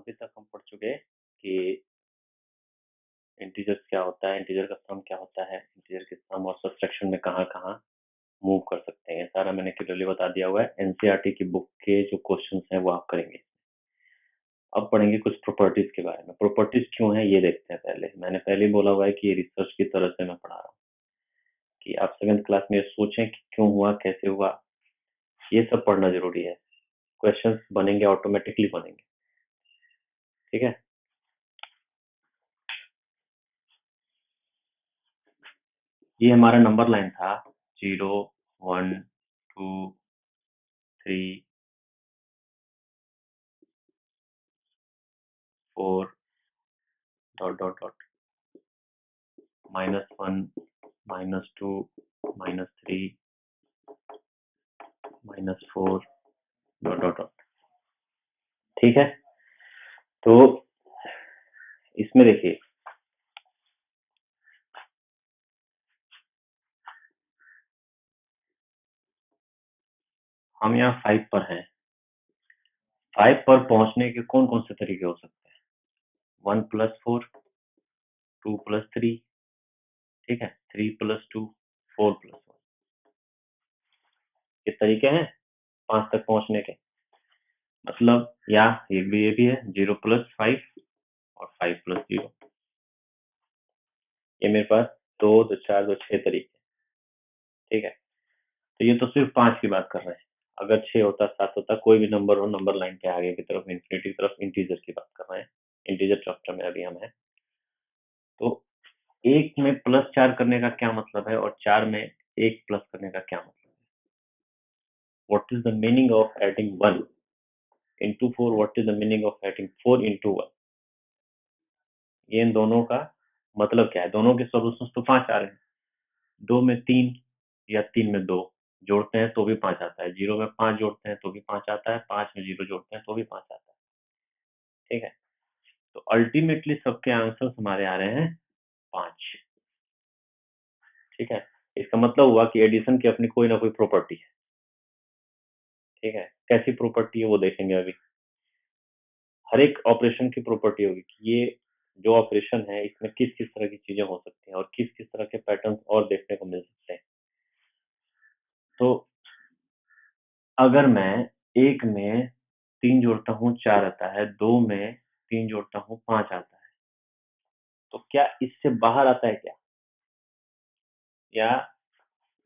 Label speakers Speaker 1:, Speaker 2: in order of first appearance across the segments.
Speaker 1: अभी तक हम पढ़ चुके कि इंटीजर्स क्या होता है, इंटीजर का सम क्या होता है, इंटीजर के सम और सब्ट्रैक्शन में कहाँ मूव कर सकते हैं, सारा मैंने क्लियरली बता दिया हुआ है। एनसीईआरटी की बुक के जो क्वेश्चंस हैं वो आप करेंगे। अब पढ़ेंगे कुछ प्रॉपर्टीज के बारे में। प्रॉपर्टीज क्यों है ये देखते हैं। पहले मैंने पहले ही बोला हुआ है कि ये रिसर्च की तरह से मैं पढ़ा रहा हूँ कि आप 7th क्लास में सोचें कि क्यों हुआ, कैसे हुआ, ये सब पढ़ना जरूरी है। क्वेश्चंस बनेंगे, ऑटोमेटिकली बनेंगे, ठीक है। ये हमारा नंबर लाइन था 0 1 2 3 4 dot dot dot -1 -2 -3 -4 dot dot dot, ठीक है। तो इसमें देखिए हम यहाँ 5 पर हैं। 5 पर पहुंचने के कौन कौन से तरीके हो सकते हैं? 1 + 4, 2 + 3, ठीक है, 3 + 2, 4 + 1। ये तरीके हैं 5 तक पहुंचने के। मतलब या ये भी है 0 + 5 और 5 + 0। ये मेरे पास 2 2 4 2 6 तरीके, ठीक है। तो ये तो सिर्फ 5 की बात कर रहे हैं। अगर 6 होता, 7 होता, कोई भी नंबर हो, नंबर लाइन के आगे की तरफ, इंफिनिटी की तरफ, इंटीजर की बात कर रहे हैं। इंटीजर चैप्टर में अभी हम हैं। तो 1 में +4 करने का क्या मतलब है और 4 में 1 प्लस करने का क्या मतलब है? What is the meaning of adding 1 into 4? What is the meaning of adding 4 into 1? ये इन दोनों का मतलब क्या है? दोनों के सॉल्यूशंस तो 5 आ रहे हैं। 2 में 3 या 3 में 2 जोड़ते हैं तो भी 5 आता है। 0 में 5 जोड़ते हैं तो भी 5 आता है। 5 में 0 जोड़ते हैं तो भी 5 आता है, ठीक है। तो अल्टीमेटली सबके आंसर्स हमारे आ रहे हैं 5, ठीक है। इसका मतलब हुआ कि एडिशन की अपनी कोई ना कोई प्रॉपर्टी है, ठीक है। कैसी प्रॉपर्टी है वो देखेंगे अभी। हर एक ऑपरेशन की प्रॉपर्टी होगी कि ये जो ऑपरेशन है इसमें किस किस तरह की चीजें हो सकती हैं और किस किस तरह के पैटर्न्स और देखने को मिल सकते हैं। तो अगर मैं 1 में 3 जोड़ता हूँ 4 आता है, 2 में 3 जोड़ता हूँ 5 आता है, तो क्या इससे बाहर आता है क्या? या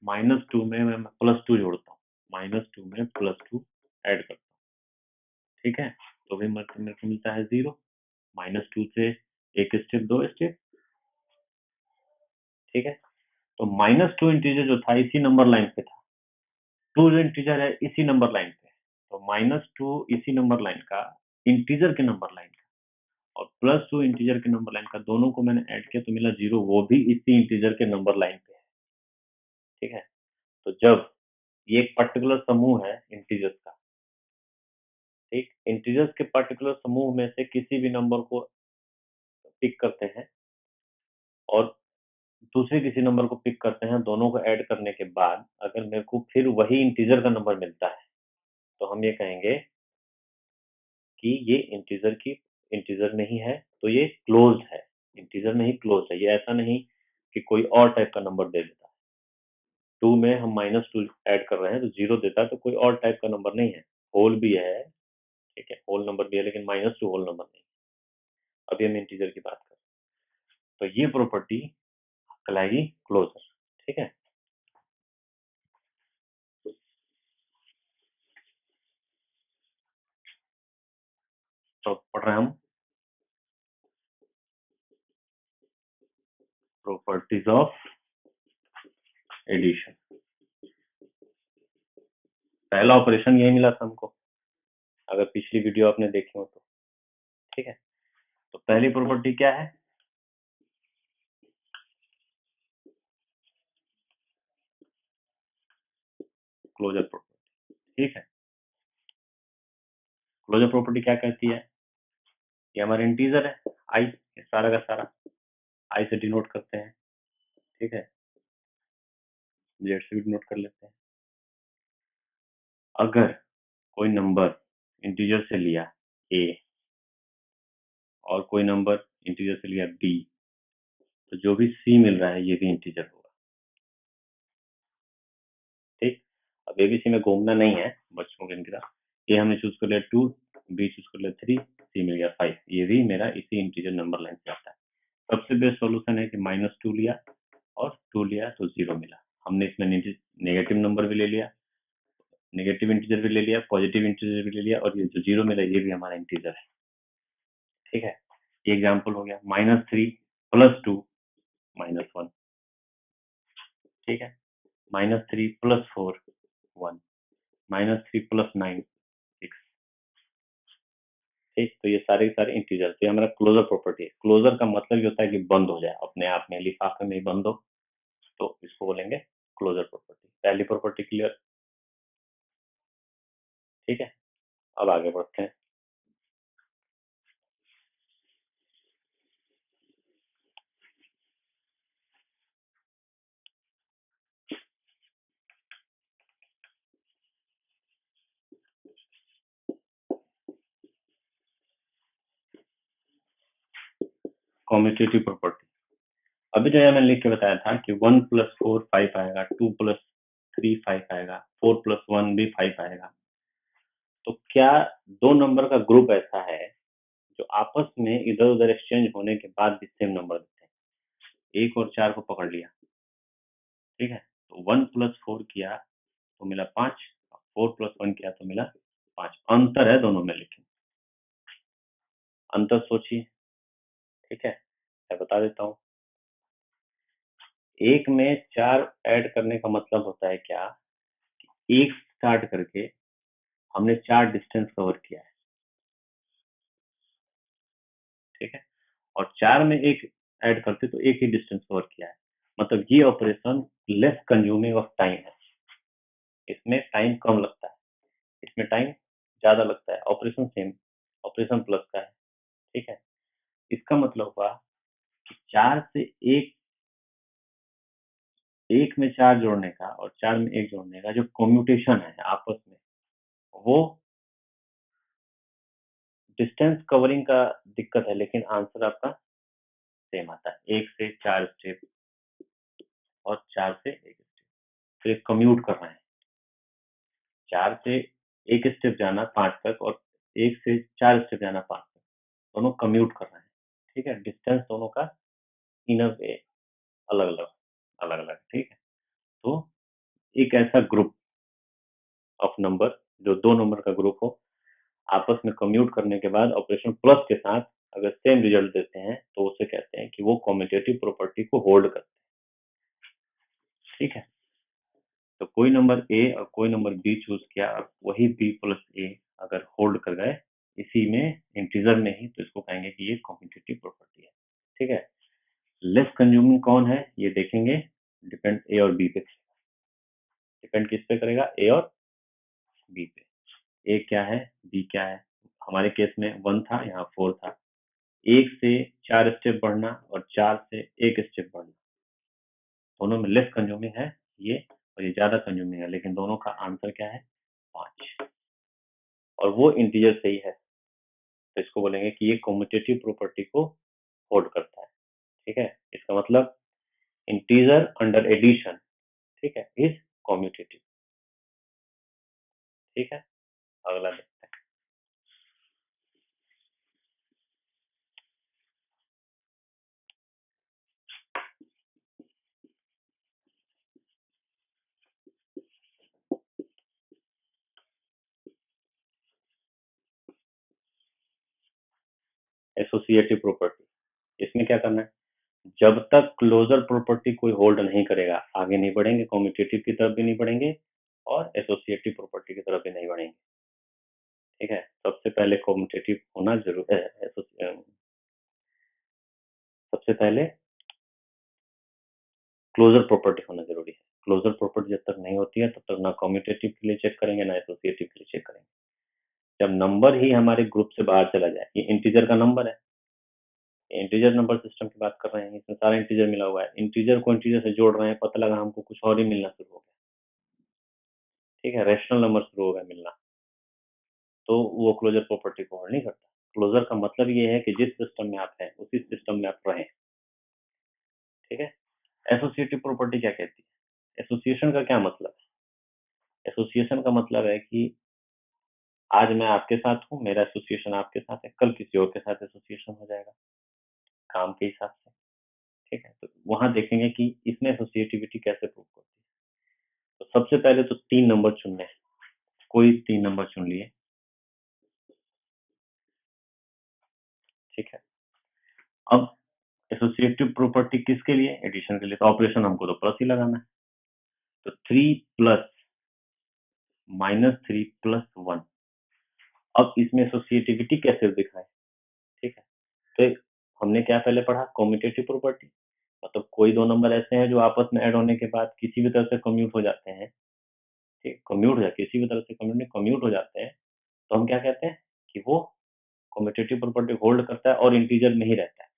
Speaker 1: -2 में मैं +2 जोड़ता हूँ, -2 में +2 ऐड करता हूँ, ठीक है, तो भी मेरे को मिलता है 0। -2 से 1 स्टेप 2 स्टेप, ठीक है। तो -2 इंटीजर जो था इसी नंबर लाइन पे था, 2 जो इंटीजर है इसी नंबर लाइन पे है। तो -2 इसी नंबर लाइन का, इंटीजर के नंबर लाइन का, और +2 इंटीजर के नंबर लाइन का, दोनों को मैंने ऐड किया तो मिला 0, वो भी इसी इंटीजर के नंबर लाइन पे है, ठीक है। तो जब ये एक पर्टिकुलर समूह है इंटीजर्स का, ठीक, इंटीजर्स के पर्टिकुलर समूह में से किसी भी नंबर को पिक करते हैं और दूसरे किसी नंबर को पिक करते हैं, दोनों को ऐड करने के बाद अगर मेरे को फिर वही इंटीजर का नंबर मिलता है तो हम ये कहेंगे कि ये इंटीजर नहीं है, तो ये क्लोज्ड है। इंटीजर नहीं, क्लोज्ड है। ये ऐसा नहीं कि कोई और टाइप का नंबर दे देता है। 2 में हम -2 ऐड कर रहे हैं तो 0 देता है, तो कोई और टाइप का नंबर नहीं है। होल भी है, ठीक है, होल नंबर भी है, लेकिन -2 होल नंबर नहीं। अभी हम इंटीजर की बात कर रहे हैं, तो ये प्रॉपर्टी कहलाएगी क्लोजर, ठीक है। तो पढ़ रहे हैं हम प्रॉपर्टीज ऑफ एडिशन। पहला ऑपरेशन यही मिला था हमको, अगर पिछली वीडियो आपने देखी हो तो, ठीक है। तो पहली प्रॉपर्टी क्या है? क्लोजर प्रॉपर्टी, ठीक है। क्लोजर प्रॉपर्टी क्या कहती है? ये हमारा इंटीजर है आई, सारा का सारा आई से डिनोट करते हैं, ठीक है, जेड से भी डिनोट कर लेते हैं। अगर कोई नंबर इंटीजर से लिया ए और कोई नंबर इंटीजर से लिया b, तो जो भी c मिल रहा है ये भी इंटीजर होगा। ठीक, अब एबीसी में घूमना नहीं है बच्चों के तरह। ए हमने चूज कर लिया 2, बी चूज कर लिया 3, सी मिल गया 5, ये भी मेरा इसी इंटीजर नंबर लाइन से आता है। सबसे बेस्ट सॉल्यूशन है कि -2 लिया और 2 लिया तो 0 मिला। हमने इसमें नेगेटिव नंबर भी ले लिया, नेगेटिव इंटीजर भी ले लिया, पॉजिटिव इंटीजर भी ले लिया, और ये जो 0 मिला ये भी हमारा इंटीजर है। ठीक है, ये एग्जाम्पल हो गया। -3 + 2 -1, ठीक है। -3 + 4 1, -3 + 9 6। ठीक, तो ये सारे के सारे इंटीजर, तो ये हमारा क्लोजर प्रॉपर्टी है। क्लोजर का मतलब ये होता है कि बंद हो जाए अपने आप में, लिफाफे में ही बंद हो, तो इसको बोलेंगे क्लोजर प्रॉपर्टी। पहली प्रॉपर्टी क्लियर? ठीक है, अब आगे बढ़ते हैं। Commutative property. अभी जो है मैंने लिख के बताया था कि 1 + 4 5 आएगा, 2 + 3 5 आएगा, 4 + 1 भी 5 आएगा। तो क्या दो नंबर का ग्रुप ऐसा है जो आपस में इधर उधर एक्सचेंज होने के बाद भी सेम नंबर देते हैं? 1 और 4 को पकड़ लिया, ठीक है, तो 1 + 4 किया तो मिला 5, 4 + 1 किया तो मिला 5। अंतर है दोनों में, लेकिन अंतर सोचिए। ठीक है, मैं बता देता हूँ। एक में 4 ऐड करने का मतलब होता है क्या, एक स्टार्ट करके हमने 4 डिस्टेंस कवर किया है, ठीक है, और 4 में एक ऐड करते तो एक ही डिस्टेंस कवर किया है। मतलब ये operation less consuming of time है, इसमें टाइम कम लगता है, इसमें टाइम ज्यादा लगता है। ऑपरेशन सेम, ऑपरेशन प्लस का है, ठीक है। इसका मतलब हुआ कि 4 से एक, एक में 4 जोड़ने का और 4 में 1 जोड़ने का जो कम्यूटेशन है आपस में, वो डिस्टेंस कवरिंग का दिक्कत है, लेकिन आंसर आपका सेम आता है। 1 से 4 स्टेप और 4 से 1 स्टेप, तो ये कम्यूट कर रहे हैं। 4 से 1 स्टेप जाना 5 तक और 1 से 4 स्टेप जाना 5 तक, दोनों कम्यूट कर रहे हैं। ठीक है, डिस्टेंस दोनों का इन अ वे अलग अलग, अलग अलग, ठीक है। तो एक ऐसा ग्रुप ऑफ नंबर, जो दो नंबर का ग्रुप हो, आपस में कम्यूट करने के बाद ऑपरेशन प्लस के साथ अगर सेम रिजल्ट देते हैं तो उसे कहते हैं कि वो कम्यूटेटिव प्रॉपर्टी को होल्ड करते हैं। ठीक है, तो कोई नंबर ए और कोई नंबर बी चूज किया, वही बी प्लस ए अगर होल्ड कर गए इसी में इंटीजर में ही, तो इसको कहेंगे कि ये कम्यूटेटिव प्रॉपर्टी है। ठीक है, लेस कंज्यूमिंग कौन है ये देखेंगे, डिपेंड ए और बी पे, डिपेंड किस पे करेगा, ए और बी पे। ए क्या है, बी क्या है। हमारे केस में 1 था, यहाँ 4 था। 1 से 4 स्टेप बढ़ना और 4 से 1 स्टेप बढ़ना, दोनों में लेस कंज्यूमिंग है ये, और ये ज्यादा कंज्यूमिंग है, लेकिन दोनों का आंसर क्या है, 5, और वो इंटीजर सही है, तो इसको बोलेंगे कि ये कम्यूटेटिव प्रॉपर्टी को होल्ड करता है। ठीक है, इसका मतलब इंटीजर अंडर एडिशन, ठीक है, इज कम्यूटेटिव। ठीक है, अगला देखते हैं। एसोसिएटिव प्रॉपर्टी, इसमें क्या करना है, जब तक क्लोजर प्रॉपर्टी कोई होल्ड नहीं करेगा आगे नहीं बढ़ेंगे, कम्यूटेटिव की तरफ भी नहीं बढ़ेंगे और एसोसिएटिव प्रॉपर्टी की तरफ भी नहीं बढ़ेंगे। ठीक है, सबसे पहले कम्यूटेटिव होना जरूर है, सबसे पहले क्लोजर प्रॉपर्टी होना जरूरी है। क्लोजर प्रॉपर्टी जब तक नहीं होती है तब तक ना कम्यूटेटिव के लिए चेक करेंगे ना एसोसिएटिव के लिए चेक करेंगे। जब नंबर ही हमारे ग्रुप से बाहर चला जाए, ये इंटीजर का नंबर है, इंटीजर नंबर सिस्टम की बात कर रहे हैं, इसमें सारा इंटीजर मिला हुआ है, इंटीजर को इंटीजर से जोड़ रहे हैं, पता लगा हमको कुछ और ही मिलना शुरू हो गया, ठीक है, रैशनल नंबर शुरू हो गया मिलना, तो वो क्लोजर प्रॉपर्टी को होल्ड नहीं करता। क्लोजर का मतलब ये है कि जिस सिस्टम में आप हैं उसी सिस्टम में आप रहें, ठीक है। एसोसिएटिव प्रॉपर्टी क्या कहती है? एसोसिएशन का क्या मतलब है? एसोसिएशन का मतलब है कि आज मैं आपके साथ हूँ, मेरा एसोसिएशन आपके साथ है, कल किसी और के साथ एसोसिएशन हो जाएगा काम के हिसाब से, ठीक है। तो वहां देखेंगे कि इसमें एसोसिएटिविटी कैसे प्रूव होती है। तो सबसे पहले तो 3 नंबर चुनने हैं, कोई 3 नंबर चुन लिए, ठीक है। अब एसोसिएटिव प्रॉपर्टी किसके लिए? एडिशन के लिए। तो ऑपरेशन हमको तो प्लस ही लगाना है, तो 3 प्लस -3 प्लस 1। अब इसमें एसोसिएटिविटी कैसे दिखाए, ठीक है। तो हमने क्या पहले पढ़ा? कम्यूटेटिव प्रॉपर्टी, मतलब कोई दो नंबर ऐसे हैं जो आपस में ऐड होने के बाद किसी भी तरह से कम्यूट हो जाते हैं, ठीक, कम्यूट हो जाते, किसी भी तरह से कम्यूट हो जाते हैं, तो हम क्या कहते हैं कि वो कम्यूटेटिव प्रॉपर्टी होल्ड करता है और इंटीजर में ही रहता है।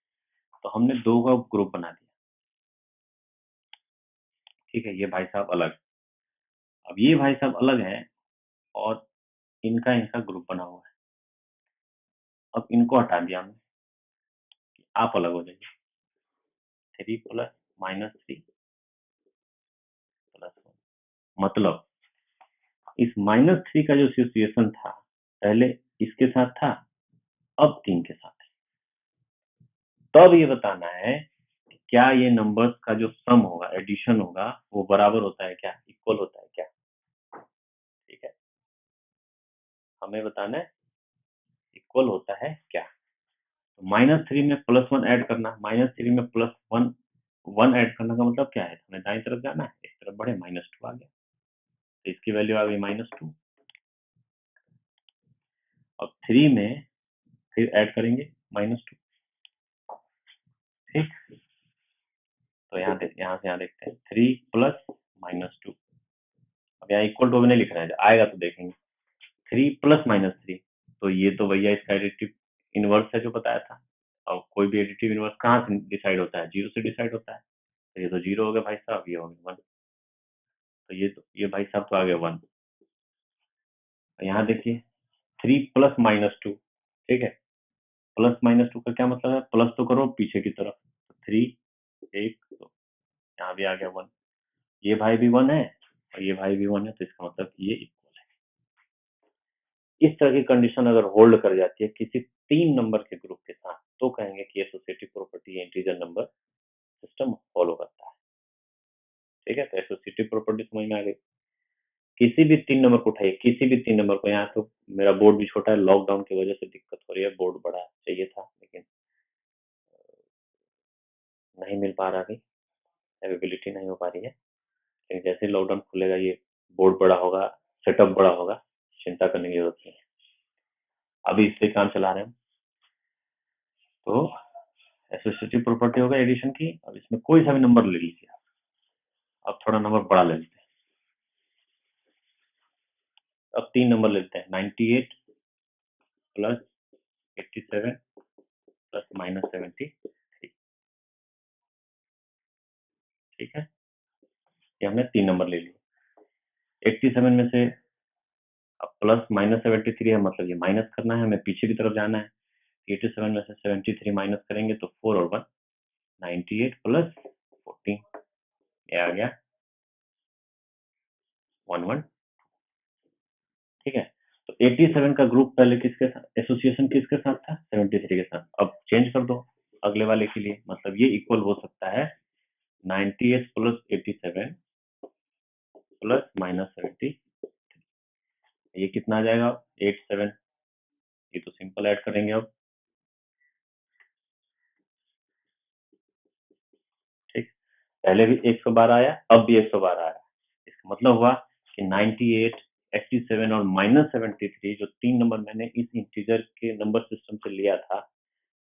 Speaker 1: तो हमने दो का ग्रुप बना दिया, ठीक है। ये भाई साहब अलग, अब ये भाई साहब अलग है और इनका इनका ग्रुप बना हुआ है। अब इनको हटा दिया हमने, आप अलग हो जाइए। 3 प्लस -3 प्लस 1, मतलब इस -3 का जो सिचुएशन था पहले इसके साथ था, अब 3 के साथ है। तब ये बताना है कि क्या ये नंबर्स का जो सम होगा, एडिशन होगा, वो बराबर होता है क्या, इक्वल होता है क्या, ठीक है। हमें बताना है इक्वल होता है क्या। तो -3 में +1 ऐड करना, -3 में +1 1 ऐड करने का मतलब क्या है? हमें दाईं तरफ जाना है, एक तरफ बढ़े, -2 आ गया, तो इसकी वैल्यू आ गई -2। अब 3 में फिर ऐड करेंगे -2, ठीक। तो यहाँ से यहाँ देखते हैं 3 प्लस -2। अब यहाँ इक्वल टू भी नहीं लिख रहे हैं, आएगा तो देखेंगे। 3 प्लस -3, तो ये तो भैया इसका एडिटिव इनवर्स है जो बताया था। और कोई भी एडिटिव इनवर्स कहाँ से डिसाइड होता है? 0 से डिसाइड होता है। तो ये तो 0 हो गया भाई साहब, ये हो गया 1। तो ये भाई साहब तो आ गया 1। यहाँ देखिए 3 प्लस -2, ठीक है। प्लस -2 का क्या मतलब है? प्लस तो करो पीछे की तरफ, 3 1 2, यहाँ भी आ गया 1। ये भाई भी 1 है और ये भाई भी 1 है, तो इसका मतलब कि ये इक्वल है। इस तरह की कंडीशन अगर होल्ड कर जाती है किसी 3 नंबर के ग्रुप के साथ, तो कहेंगे कि associative property integer number system follow करता है, ठीक है। तो एसोसिएटिव प्रॉपर्टी समझ में आ गई। किसी भी 3 नंबर को उठाइए, किसी भी 3 नंबर को। यहाँ तो मेरा बोर्ड भी छोटा है, लॉकडाउन की वजह से दिक्कत हो रही है, बोर्ड बड़ा चाहिए था लेकिन नहीं मिल पा रहा, अभी अवेलेबिलिटी नहीं हो पा रही है। लेकिन जैसे ही लॉकडाउन खुलेगा ये बोर्ड बड़ा होगा, सेटअप बड़ा होगा, चिंता करने की जरूरत नहीं है। अभी इस पे काम चला रहे हैं। तो एसोसिएटिव प्रॉपर्टी होगा एडिशन की। अब इसमें कोई सा भी नंबर ले लीजिए, अब थोड़ा नंबर बड़ा ले लेते हैं। अब 3 नंबर लेते हैं, 98 प्लस 87 प्लस -73, ठीक है। ये हमने 3 नंबर ले लिए। 87 में से अब प्लस -73 है, मतलब ये माइनस करना है, हमें पीछे की तरफ जाना है। 87 में से 73 माइनस करेंगे तो 4 और 1 98 प्लस 14, ये आ गया 11, ठीक है। तो 87 का ग्रुप पहले किसके साथ, एसोसिएशन किसके साथ था? 73 के साथ। अब चेंज कर दो अगले वाले के लिए, मतलब ये इक्वल हो सकता है 98 प्लस 87 प्लस -70। ये कितना आ जाएगा? 87। ये तो सिंपल ऐड करेंगे अब, ठीक। पहले भी 112 आया, अब भी 112 आया। इसका मतलब हुआ कि 98, 87 और -73 जो 3 नंबर मैंने इस इंटीजर के नंबर सिस्टम से लिया था,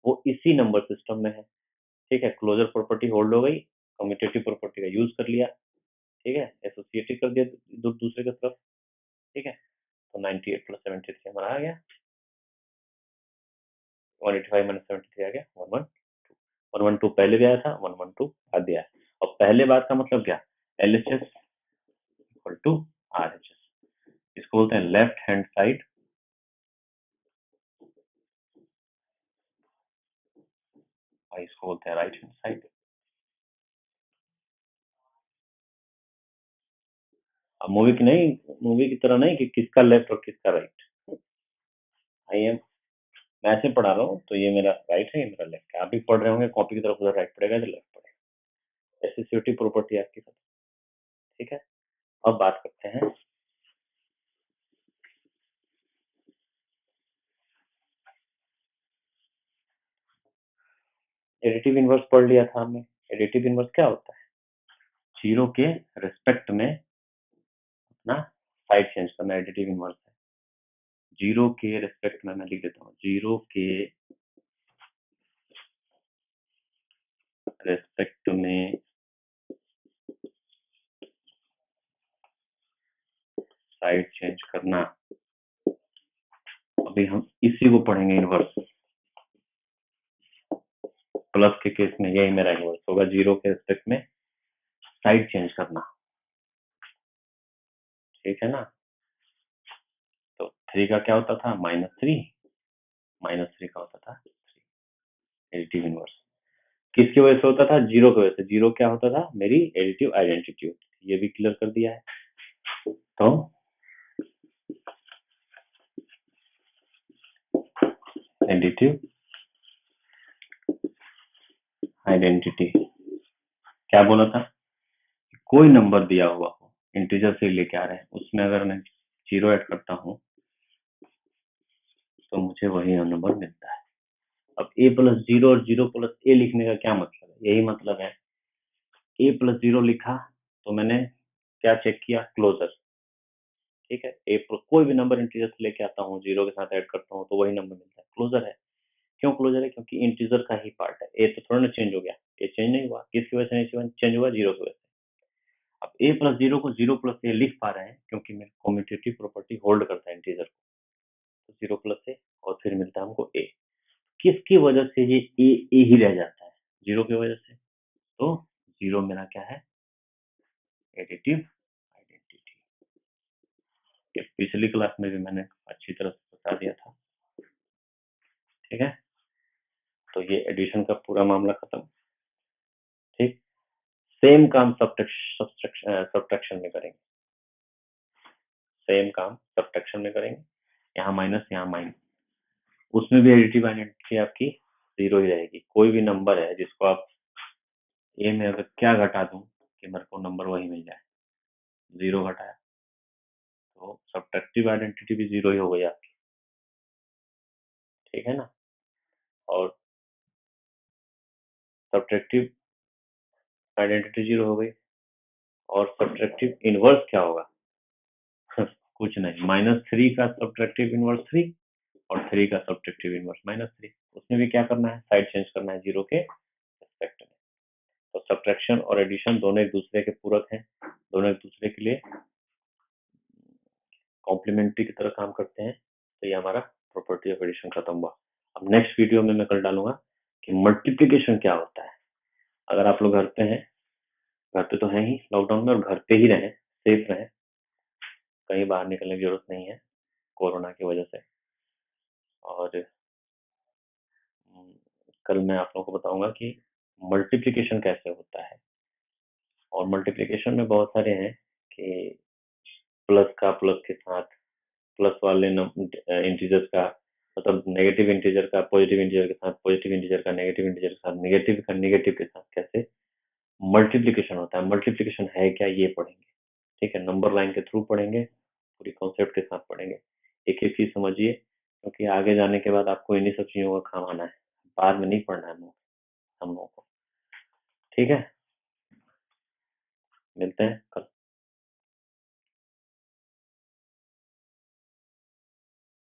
Speaker 1: वो इसी नंबर सिस्टम में है, ठीक है। क्लोजर प्रॉपर्टी होल्ड हो गई, कम्यूटेटिव प्रॉपर्टी का यूज कर लिया, ठीक है। एसोसिएटिव कर दिया दूसरे की तरफ, ठीक है। तो 98 प्लस 73 हमारा आ गया 185 माइनस 73 आ गया 112। 112 पहले भी आया था, 112 आ दिया। और पहले बात का मतलब क्या? LHS equal to RHS। इसको बोलते हैं लेफ्ट हैंड साइड इसको बोलते हैं राइट हैंड साइड। अब मूवी की तरह नहीं कि किसका लेफ्ट और किसका राइट। आई एम मैं ऐसे पढ़ा रहा हूँ, तो ये मेरा राइट है, ये मेरा लेफ्ट है। आप भी पढ़ रहे होंगे, कॉपी की तरफ उधर राइट पड़ेगा, इधर लेफ्ट पड़ेगा। एसोसिएटिव प्रॉपर्टी आपकी खत्म। ठीक है, अब बात करते हैं एडिटिव इनवर्स। पढ़ लिया था हमने। एडिटिव इनवर्स क्या होता है? जीरो के रिस्पेक्ट में अपना साइड चेंज करना एडिटिव इनवर्स है। जीरो के रिस्पेक्ट में मैं लिख देता हूँ, जीरो के रिस्पेक्ट में साइड चेंज करना। अभी हम इसी को पढ़ेंगे इनवर्स। प्लस के केस में यही मेरा इनवर्स होगा, जीरो के रिस्पेक्ट में साइड चेंज करना। ठीक है ना? तो 3 का क्या होता था? -3। -3 का होता था 3। एडिटिव इनवर्स किसकी वजह से होता था? जीरो की वजह से। जीरो क्या होता था? मेरी एडिटिव आइडेंटिटी होती थी। ये भी क्लियर कर दिया है। तो एडिटिव आइडेंटिटी क्या बोला था? कोई नंबर दिया हुआ हो, इंटीजर से लेके आ रहे हैं, उसमें अगर मैं जीरो ऐड करता हूँ तो मुझे वही नंबर मिलता है। अब a प्लस जीरो और जीरो प्लस ए लिखने का क्या मतलब है? यही मतलब है, a प्लस जीरो लिखा तो मैंने क्या चेक किया? क्लोजर। ठीक है, कोई भी नंबर इंटीजर से लेके आता हूँ, जीरो के साथ ऐड करता हूँ तो वही नंबर मिलता है, क्लोजर है। क्यों क्लोजर है? क्योंकि इंटीजर का ही पार्ट है। ए तो थोड़ा ना चेंज हो गया, ये चेंज नहीं हुआ। किसकी वजह से नहीं चेंज हुआ? जीरो की वजह से। अब a प्लस जीरो को जीरो प्लस ए लिख पा रहे हैं क्योंकि मेरे कम्यूटेटिव प्रॉपर्टी होल्ड करता है इंटीजर को। तो जीरो प्लस ए और फिर मिलता है हमको ए। किसकी वजह से ये ए ही रह जाता है? जीरो की वजह से। तो जीरो मेरा क्या है? Additive identity. ये पिछली क्लास में भी मैंने अच्छी तरह से बता दिया था। ठीक है, तो ये एडिशन का पूरा मामला खत्म। ठीक, सेम काम सब्ट्रैक्शन में करेंगे। सेम काम सब्ट्रैक्शन में करेंगे। यहाँ माइनस, यहाँ माइनस। उसमें भी एडिटिव आइडेंटिटी आपकी जीरो ही रहेगी। कोई भी नंबर है जिसको आप ए में अगर क्या घटा दूं कि मेरे को नंबर वही मिल जाए, जीरो घटाया तो सब्ट्रैक्टिव आइडेंटिटी भी जीरो ही हो गई आपकी। ठीक है ना? और सब्ट्रैक्टिव आइडेंटिटी जीरो हो गई। और सब्ट्रैक्टिव इनवर्स क्या होगा? कुछ नहीं, -3 का सब्ट्रैक्टिव इनवर्स 3 और 3 का सब्ट्रैक्टिव इनवर्स -3। उसमें भी क्या करना है? साइड चेंज करना है जीरो के रिस्पेक्ट में। तो सब्ट्रैक्शन और एडिशन दोनों एक दूसरे के पूरक हैं, दोनों एक दूसरे के लिए कॉम्प्लीमेंट्री की तरह काम करते हैं। तो ये हमारा प्रॉपर्टी ऑफ एडिशन खत्म हुआ। अब नेक्स्ट वीडियो में मैं कल डालूंगा कि मल्टीप्लिकेशन क्या होता है। अगर आप लोग घर पे हैं, घर पे तो हैं ही लॉकडाउन में, और घर पे ही रहें, सेफ रहें, कहीं बाहर निकलने की जरूरत नहीं है कोरोना की वजह से। और कल मैं आप लोगों को बताऊंगा कि मल्टीप्लिकेशन कैसे होता है। और मल्टीप्लिकेशन में बहुत सारे हैं कि प्लस का प्लस के साथ, प्लस वाले इंटीजर्स का, मतलब नेगेटिव इंटीजर का पॉजिटिव इंटीजर के साथ, पॉजिटिव इंटीजर का नेगेटिव इंटीजर के साथ, नेगेटिव का नेगेटिव के साथ कैसे मल्टीप्लिकेशन होता है। मल्टीप्लिकेशन है क्या, ये पढ़ेंगे। ठीक है, नंबर लाइन के थ्रू पढ़ेंगे, पूरी कॉन्सेप्ट के साथ पढ़ेंगे। एक एक चीज समझिए, क्योंकि आगे जाने के बाद आपको इन्हीं सब चीजों का काम आना है, बाद में नहीं पढ़ना है हम लोगों को। ठीक है, मिलते हैं कल।